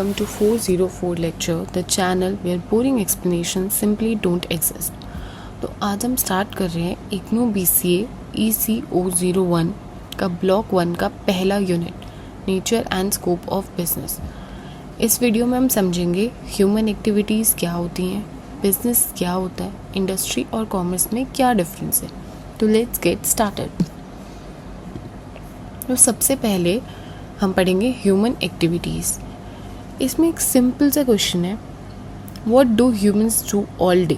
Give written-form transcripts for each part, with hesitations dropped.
Welcome to 404 lecture, the channel where boring explanations simply don't exist. तो आज हम start कर रहे हैं इग्नू BCA ECO01 का ब्लॉक 1 का पहला unit, nature and scope of business. इस वीडियो में हम समझेंगे ह्यूमन एक्टिविटीज़ क्या होती हैं, बिजनेस क्या होता है, इंडस्ट्री और कॉमर्स में क्या डिफरेंस है। तो लेट्स गेट स्टार्टेड। तो सबसे पहले हम पढ़ेंगे ह्यूमन एक्टिविटीज़। इसमें एक सिंपल सा क्वेश्चन है, what do humans do all day.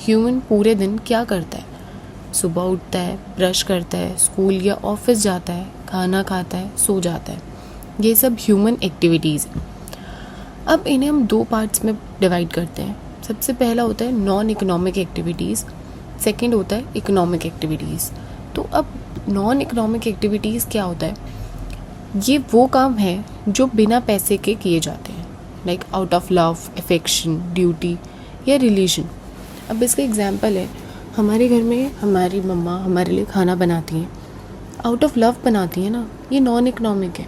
Human पूरे दिन क्या करता है? सुबह उठता है, ब्रश करता है, स्कूल या ऑफिस जाता है, खाना खाता है, सो जाता है। ये सब ह्यूमन एक्टिविटीज़ हैं। अब इन्हें हम दो पार्ट्स में डिवाइड करते हैं। सबसे पहला होता है नॉन इकोनॉमिक एक्टिविटीज़, सेकंड होता है इकोनॉमिक एक्टिविटीज़। तो अब नॉन इकोनॉमिक एक्टिविटीज़ क्या होता है? ये वो काम है जो बिना पैसे के किए जाते हैं, like out of love, affection, duty या रिलीजन। अब इसका एग्जांपल है, हमारे घर में हमारी मम्मा हमारे लिए खाना बनाती हैं, आउट ऑफ लव बनाती हैं ना, ये नॉन इकोनॉमिक है।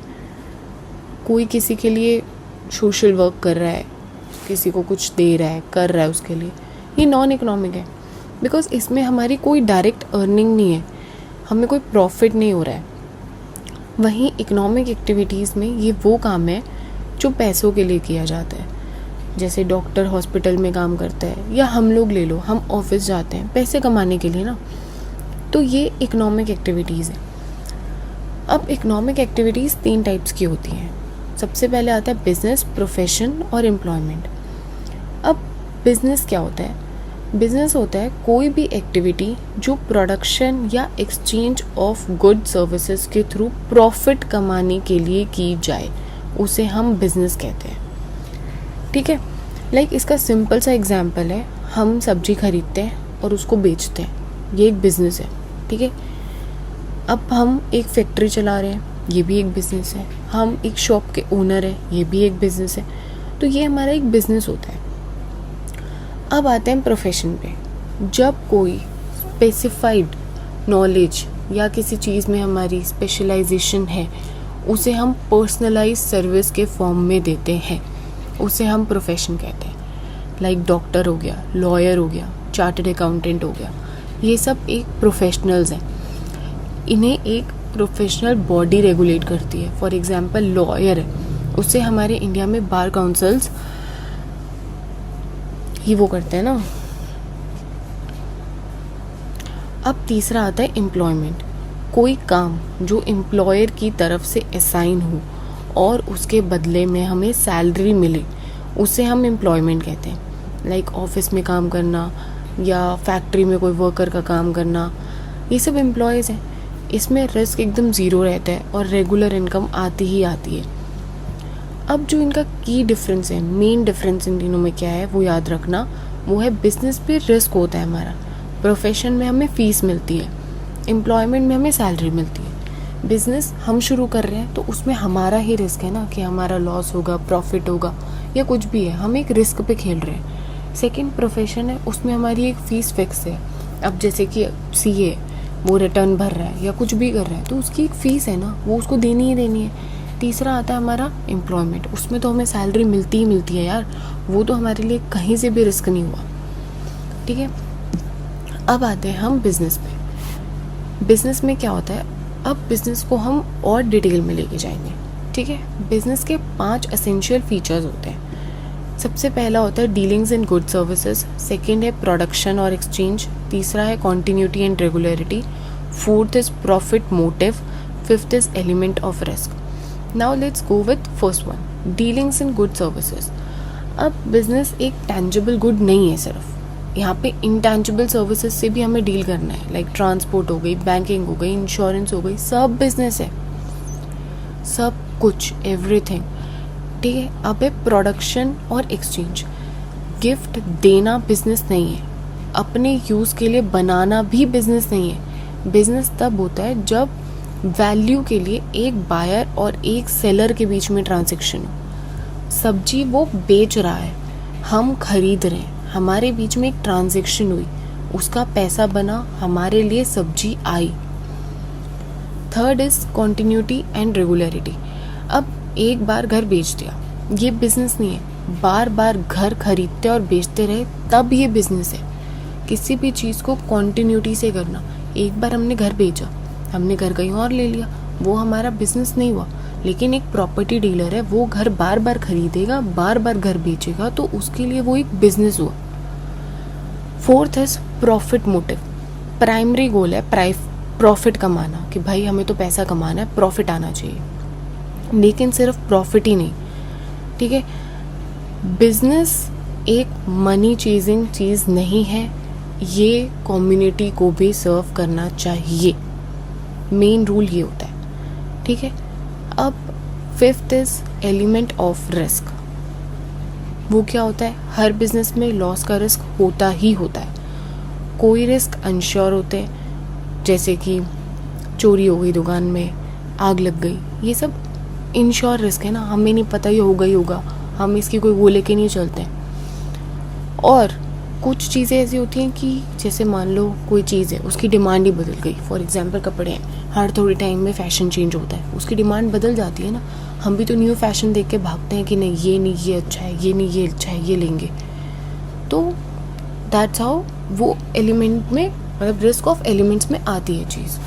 कोई किसी के लिए सोशल वर्क कर रहा है, किसी को कुछ दे रहा है, कर रहा है उसके लिए, ये नॉन इकोनॉमिक है, बिकॉज इसमें हमारी कोई डायरेक्ट अर्निंग नहीं है, हमें कोई प्रॉफिट नहीं हो रहा है। वहीं इकोनॉमिक एक्टिविटीज़ में ये वो काम है जो पैसों के लिए किया जाता है, जैसे डॉक्टर हॉस्पिटल में काम करता है, या हम लोग ले लो, हम ऑफिस जाते हैं पैसे कमाने के लिए ना। तो ये इकोनॉमिक एक्टिविटीज़ है। अब इकोनॉमिक एक्टिविटीज़ 3 टाइप्स की होती हैं। सबसे पहले आता है बिजनेस, प्रोफेशन और एम्प्लॉयमेंट। अब बिजनेस क्या होता है? बिजनेस होता है कोई भी एक्टिविटी जो प्रोडक्शन या एक्सचेंज ऑफ गुड सर्विसेज के थ्रू प्रॉफिट कमाने के लिए की जाए, उसे हम बिजनेस कहते हैं। ठीक है, लाइक इसका सिंपल सा एग्जांपल है, हम सब्जी खरीदते हैं और उसको बेचते हैं, ये एक बिजनेस है। ठीक है, अब हम एक फैक्ट्री चला रहे हैं, ये भी एक बिजनेस है। हम एक शॉप के ओनर हैं, ये भी एक बिजनेस है। तो ये हमारा एक बिजनेस होता है। अब आते हैं प्रोफेशन पे। जब कोई स्पेसिफाइड नॉलेज या किसी चीज़ में हमारी स्पेशलाइजेशन है, उसे हम पर्सनलाइज सर्विस के फॉर्म में देते हैं, उसे हम प्रोफेशन कहते हैं। लाइक डॉक्टर हो गया, लॉयर हो गया, चार्टर्ड अकाउंटेंट हो गया, ये सब एक प्रोफेशनल्स हैं। इन्हें एक प्रोफेशनल बॉडी रेगुलेट करती है। फॉर एग्जांपल लॉयर है, उससे हमारे इंडिया में बार काउंसिल्स ही वो करते हैं ना। अब तीसरा आता है एम्प्लॉयमेंट। कोई काम जो एम्प्लॉयर की तरफ से असाइन हो और उसके बदले में हमें सैलरी मिले, उसे हम एम्प्लॉयमेंट कहते हैं। लाइक ऑफिस में काम करना या फैक्ट्री में कोई वर्कर का काम करना, ये सब एम्प्लॉयज़ हैं। इसमें रिस्क एकदम ज़ीरो रहता है और रेगुलर इनकम आती ही आती है। अब जो इनका की डिफरेंस है, मेन डिफरेंस इन तीनों में क्या है वो याद रखना, वो है बिजनेस पे रिस्क होता है हमारा, प्रोफेशन में हमें फ़ीस मिलती है, एम्प्लॉयमेंट में हमें सैलरी मिलती है। बिजनेस हम शुरू कर रहे हैं तो उसमें हमारा ही रिस्क है ना, कि हमारा लॉस होगा, प्रॉफिट होगा, या कुछ भी है, हम एक रिस्क पे खेल रहे हैं। सेकेंड प्रोफेशन है, उसमें हमारी एक फ़ीस फिक्स है। अब जैसे कि CA वो रिटर्न भर रहा है या कुछ भी कर रहा है, तो उसकी एक फ़ीस है ना, वो उसको देनी ही देनी है। तीसरा आता है हमारा एम्प्लॉयमेंट, उसमें तो हमें सैलरी मिलती ही मिलती है यार, वो तो हमारे लिए कहीं से भी रिस्क नहीं हुआ। ठीक है, अब आते हैं हम बिजनेस पे। बिजनेस में क्या होता है? अब बिजनेस को हम और डिटेल में लेके जाएंगे। ठीक है, बिजनेस के 5 एसेंशियल फीचर्स होते हैं। सबसे पहला होता है dealings in good services, second है प्रोडक्शन और एक्सचेंज, तीसरा है continuity and regularity, fourth is profit motive, fifth is element of risk. Now let's go with first one, dealings in good services. अब बिजनेस एक टैंजिबल गुड नहीं है सिर्फ, यहाँ पे इनटैंजिबल सर्विसेज से भी हमें डील करना है, लाइक ट्रांसपोर्ट हो गई, बैंकिंग हो गई, इंश्योरेंस हो गई, सब बिजनेस है, सब कुछ, एवरीथिंग। ठीक है, अब है प्रोडक्शन और एक्सचेंज। गिफ्ट देना बिजनेस नहीं है, अपने यूज़ के लिए बनाना भी बिजनेस नहीं है। बिजनेस तब होता है जब वैल्यू के लिए एक बायर और एक सेलर के बीच में ट्रांजैक्शन हो। सब्जी वो बेच रहा है, हम खरीद रहे हैं, हमारे बीच में एक ट्रांजैक्शन हुई, उसका पैसा बना, हमारे लिए सब्जी आई। Third is continuity and regularity. अब एक बार घर बेच दिया, ये बिजनेस नहीं है। बार बार घर खरीदते और बेचते रहे तब ये बिजनेस है। किसी भी चीज़ को कॉन्टिन्यूटी से करना। एक बार हमने घर बेचा, हमने घर कहीं और ले लिया, वो हमारा बिजनेस नहीं हुआ। लेकिन एक प्रॉपर्टी डीलर है, वो घर बार बार खरीदेगा, बार बार घर बेचेगा, तो उसके लिए वो एक बिजनेस हुआ। Fourth is profit motive. Primary goal है प्रॉफिट कमाना, कि भाई हमें तो पैसा कमाना है, प्रॉफिट आना चाहिए। लेकिन सिर्फ प्रॉफिट ही नहीं, ठीक है। बिजनेस एक मनी चेजिंग चीज़ नहीं है, ये कम्युनिटी को भी सर्व करना चाहिए। मेन रूल ये होता है, ठीक है। अब fifth is element of risk. वो क्या होता है? हर बिजनेस में लॉस का रिस्क होता ही होता है। कोई रिस्क अनश्योर होते हैं, जैसे कि चोरी हो गई दुकान में, आग लग गई, ये सब इनश्योर रिस्क है ना, हमें नहीं पता ये होगा ही होगा, हम इसकी कोई वो लेके नहीं चलते हैं। और कुछ चीज़ें ऐसी होती हैं कि जैसे मान लो कोई चीज़ है, उसकी डिमांड ही बदल गई। फॉर एग्जांपल कपड़े हैं, हर थोड़ी टाइम में फैशन चेंज होता है, उसकी डिमांड बदल जाती है ना। हम भी तो न्यू फैशन देख के भागते हैं कि नहीं ये अच्छा है, ये नहीं ये अच्छा है, ये लेंगे। तो दैट्स हाउ वो एलिमेंट में, मतलब रिस्क ऑफ एलिमेंट्स में आती है चीज़।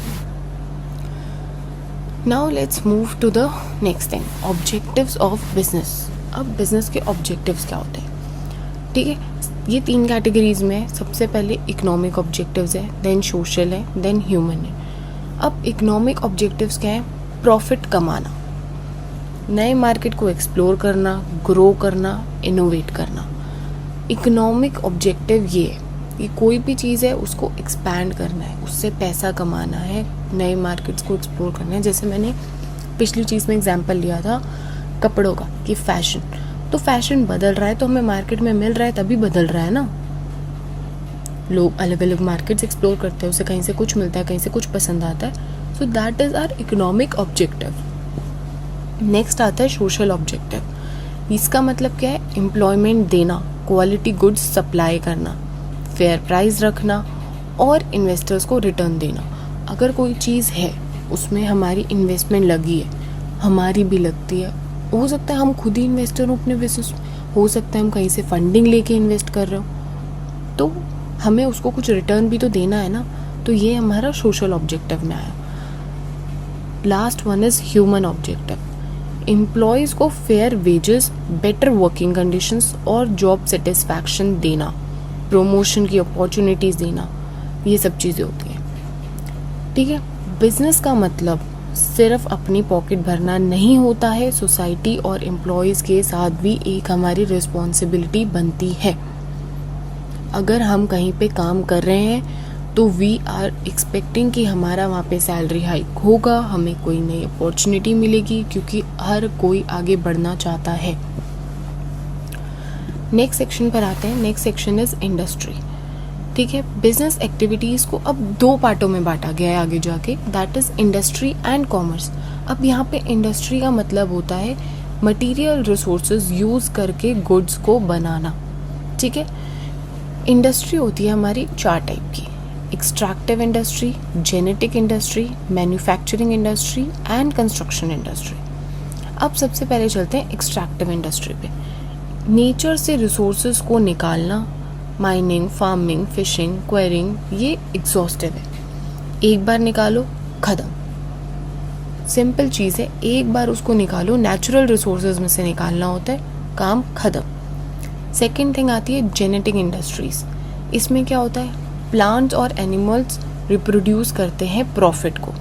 Now let's move to the next thing, objectives of business. अब बिजनेस के ऑब्जेक्टिव्स क्या होते हैं, ठीक है। ये 3 कैटेगरीज में है। सबसे पहले इकोनॉमिक ऑब्जेक्टिव्स है, देन सोशल है, देन ह्यूमन है। अब इकोनॉमिक ऑब्जेक्टिव्स क्या है? प्रॉफिट कमाना, नए मार्केट को एक्सप्लोर करना, ग्रो करना, इनोवेट करना। इकोनॉमिक ऑब्जेक्टिव ये है कि कोई भी चीज़ है उसको एक्सपैंड करना है, उससे पैसा कमाना है, नए मार्केट्स को एक्सप्लोर करना है। जैसे मैंने पिछली चीज़ में एग्जांपल लिया था कपड़ों का, कि फैशन, तो फैशन बदल रहा है, तो हमें मार्केट में मिल रहा है तभी बदल रहा है ना। लोग अलग अलग मार्केट्स एक्सप्लोर करते हैं, उसे कहीं से कुछ मिलता है, कहीं से कुछ पसंद आता है। So that is our economic objective. Next आता है सोशल ऑब्जेक्टिव। इसका मतलब क्या है? एम्प्लॉयमेंट देना, क्वालिटी गुड्स सप्लाई करना, फेयर प्राइस रखना और इन्वेस्टर्स को रिटर्न देना। अगर कोई चीज़ है उसमें हमारी इन्वेस्टमेंट लगी है, हमारी भी लगती है, हो सकता है हम खुद ही इन्वेस्टर हो अपने बिजनेस, हो सकता है हम कहीं से फंडिंग लेके इन्वेस्ट कर रहे हो, तो हमें उसको कुछ रिटर्न भी तो देना है ना। तो ये हमारा सोशल ऑब्जेक्टिव में आया। Last one is human objective. Employees को fair wages, better working conditions और जॉब सेटिस्फैक्शन देना, प्रमोशन की अपॉर्चुनिटीज़ देना, ये सब चीज़ें होती हैं, ठीक है। बिजनेस का मतलब सिर्फ अपनी पॉकेट भरना नहीं होता है, सोसाइटी और एम्प्लॉयज़ के साथ भी एक हमारी रिस्पॉन्सिबिलिटी बनती है। अगर हम कहीं पे काम कर रहे हैं तो वी आर एक्सपेक्टिंग कि हमारा वहाँ पे सैलरी हाइक होगा, हमें कोई नई अपॉर्चुनिटी मिलेगी, क्योंकि हर कोई आगे बढ़ना चाहता है। नेक्स्ट सेक्शन पर आते हैं। नेक्स्ट सेक्शन इज इंडस्ट्री, ठीक है। बिजनेस एक्टिविटीज़ को अब 2 पार्टों में बांटा गया है आगे जाके, that is industry and commerce. अब यहाँ पे इंडस्ट्री का मतलब होता है मटेरियल रिसोर्सेज यूज़ करके गुड्स को बनाना, ठीक है। इंडस्ट्री होती है हमारी 4 टाइप की: extractive industry, genetic industry, manufacturing industry and construction industry. अब सबसे पहले चलते हैं एक्सट्रैक्टिव इंडस्ट्री पे। नेचर से रिसोर्सेज को निकालना, माइनिंग, फार्मिंग, फिशिंग, क्वेरिंग, ये एग्जॉस्टिव है। एक बार निकालो, खत्म। सिंपल चीज़ है, एक बार उसको निकालो, नेचुरल रिसोर्सेज में से निकालना होता है, काम खत्म। सेकेंड थिंग आती है जेनेटिक इंडस्ट्रीज। इसमें क्या होता है? प्लांट्स और एनिमल्स रिप्रोड्यूस करते हैं प्रॉफिट को।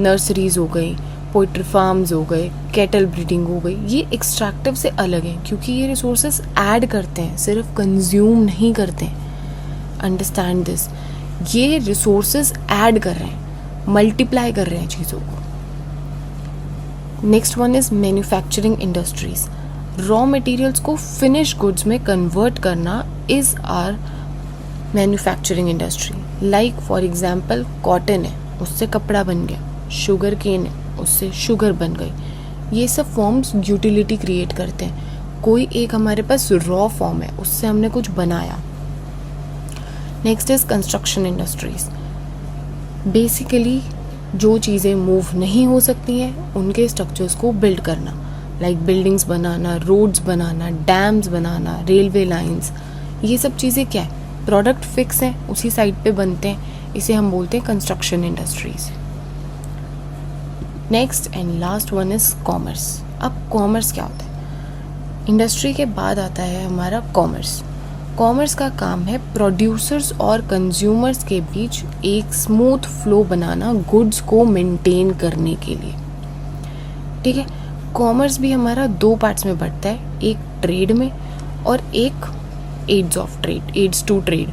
नर्सरीज हो गई, पोल्ट्री फार्म्स हो गए, कैटल ब्रीडिंग हो गई, ये एक्सट्रैक्टिव से अलग है, क्योंकि ये रिसोर्सेज ऐड करते हैं, सिर्फ कंज्यूम नहीं करते हैं। अंडरस्टैंड दिस, ये रिसोर्सेज ऐड कर रहे हैं, मल्टीप्लाई कर रहे हैं चीज़ों को। Next one is manufacturing industries. Raw materials को फिनिश गुड्स में कन्वर्ट करना is are manufacturing industry. Like for example cotton है, उससे कपड़ा बन गया, शुगर केन है, उससे शुगर बन गई। ये सब फॉर्म्स यूटिलिटी क्रिएट करते हैं। कोई एक हमारे पास रॉ फॉर्म है, उससे हमने कुछ बनाया। Next is construction industries. Basically जो चीज़ें मूव नहीं हो सकती हैं उनके स्ट्रक्चर्स को बिल्ड करना। लाइक बिल्डिंग्स बनाना, रोड्स बनाना, डैम्स बनाना, रेलवे लाइंस, ये सब चीज़ें क्या है, प्रोडक्ट फिक्स हैं, उसी साइट पे बनते हैं, इसे हम बोलते हैं construction industries. Next and last one is commerce. अब कॉमर्स क्या होता है? इंडस्ट्री के बाद आता है हमारा कॉमर्स। कॉमर्स का काम है प्रोड्यूसर्स और कंज्यूमर्स के बीच एक स्मूथ फ्लो बनाना, गुड्स को मेंटेन करने के लिए। ठीक है, कॉमर्स भी हमारा दो पार्ट्स में बढ़ता है, एक ट्रेड में और एक aids of trade, aids to trade.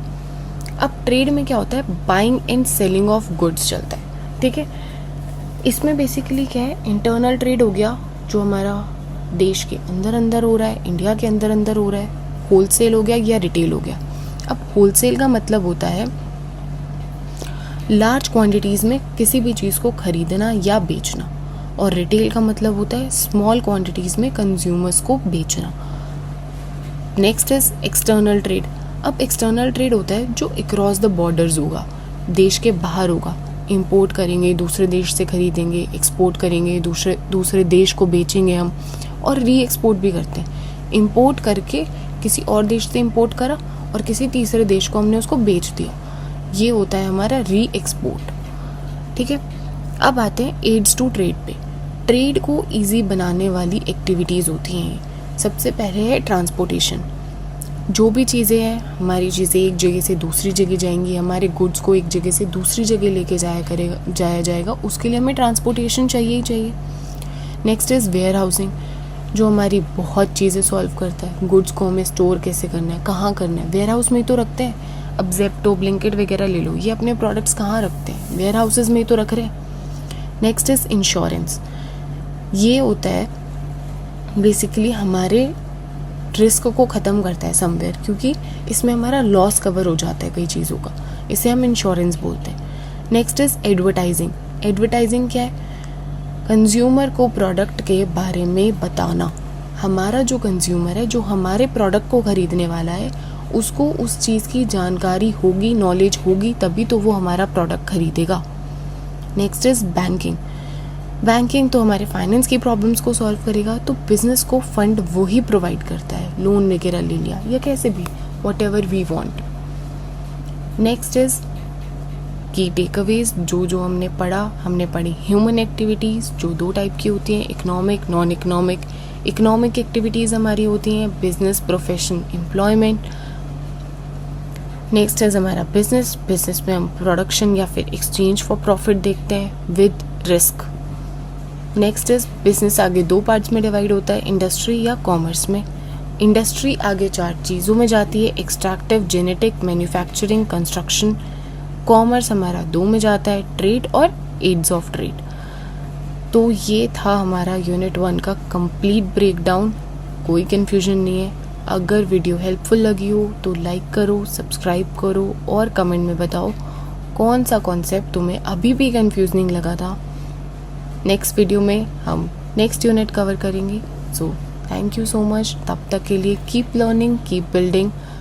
अब ट्रेड में क्या होता है, buying and selling of goods चलता है। ठीक है, इसमें बेसिकली क्या है, इंटरनल ट्रेड हो गया जो हमारा देश के अंदर अंदर हो रहा है, इंडिया के अंदर अंदर हो रहा है, होलसेल हो गया या रिटेल हो गया। अब होलसेल का मतलब होता है लार्ज क्वांटिटीज़ में किसी भी चीज़ को खरीदना या बेचना, और रिटेल का मतलब होता है स्मॉल क्वांटिटीज़ में कंज्यूमर्स को बेचना। Next is external trade. अब एक्सटर्नल ट्रेड होता है जो अक्रॉस द बॉर्डर्स होगा, देश के बाहर होगा। इंपोर्ट करेंगे, दूसरे देश से खरीदेंगे, एक्सपोर्ट करेंगे, दूसरे देश को बेचेंगे हम, और री एक्सपोर्ट भी करते हैं। इंपोर्ट करके किसी और देश से इंपोर्ट करा और किसी तीसरे देश को हमने उसको बेच दिया, ये होता है हमारा री एक्सपोर्ट। ठीक है, अब आते हैं एड्स टू ट्रेड पे। ट्रेड को इजी बनाने वाली एक्टिविटीज़ होती हैं। सबसे पहले है ट्रांसपोर्टेशन। जो भी चीज़ें हैं, हमारी चीज़ें एक जगह से दूसरी जगह जाएंगी, हमारे गुड्स को एक जगह से दूसरी जगह लेके जाया जाएगा, उसके लिए हमें ट्रांसपोर्टेशन चाहिए ही चाहिए। नेक्स्ट इज़ वेयर हाउसिंग, जो हमारी बहुत चीज़ें सॉल्व करता है। गुड्स को हमें स्टोर कैसे करना है, कहाँ करना है, वेयर हाउस में ही तो रखते हैं। अब जेप्टो, ब्लिंकिट वगैरह ले लो, ये अपने प्रोडक्ट्स कहाँ रखते हैं, वेयर हाउसेज में ही तो रख रहे हैं। Next is insurance. ये होता है बेसिकली हमारे रिस्क को ख़त्म करता है समवेयर, क्योंकि इसमें हमारा लॉस कवर हो जाता है कई चीज़ों का, इसे हम इंश्योरेंस बोलते हैं। Next is advertising. एडवर्टाइजिंग क्या है, कंज्यूमर को प्रोडक्ट के बारे में बताना। हमारा जो कंज्यूमर है, जो हमारे प्रोडक्ट को खरीदने वाला है, उसको उस चीज़ की जानकारी होगी, नॉलेज होगी, तभी तो वो हमारा प्रोडक्ट खरीदेगा। Next is banking. बैंकिंग तो हमारे फाइनेंस की प्रॉब्लम्स को सॉल्व करेगा, तो बिजनेस को फंड वो ही प्रोवाइड करता है, लोन वगैरह ले लिया या कैसे भी, whatever we want. Next is key takeaways. जो हमने पढ़ा, हमने पढ़ी ह्यूमन एक्टिविटीज़, जो दो टाइप की होती हैं, economic, non economic. Economic activities हमारी होती हैं बिजनेस, प्रोफेशन, एम्प्लॉयमेंट। नेक्स्ट है हमारा बिजनेस। बिजनेस में हम प्रोडक्शन या फिर एक्सचेंज फॉर प्रॉफिट देखते हैं with risk. Next is business आगे दो पार्ट्स में डिवाइड होता है, इंडस्ट्री या कॉमर्स में। इंडस्ट्री आगे चार चीज़ों में जाती है, extractive, genetic, manufacturing, construction. Commerce हमारा दो में जाता है, ट्रेड और एड्स ऑफ ट्रेड। तो ये था हमारा यूनिट 1 का कंप्लीट ब्रेकडाउन। कोई कन्फ्यूजन नहीं है। अगर वीडियो हेल्पफुल लगी हो तो लाइक करो, सब्सक्राइब करो और कमेंट में बताओ कौन सा कॉन्सेप्ट तुम्हें अभी भी कन्फ्यूजनिंग लगा था। नेक्स्ट वीडियो में हम नेक्स्ट यूनिट कवर करेंगे। So thank you so much. तब तक के लिए कीप लर्निंग, कीप बिल्डिंग।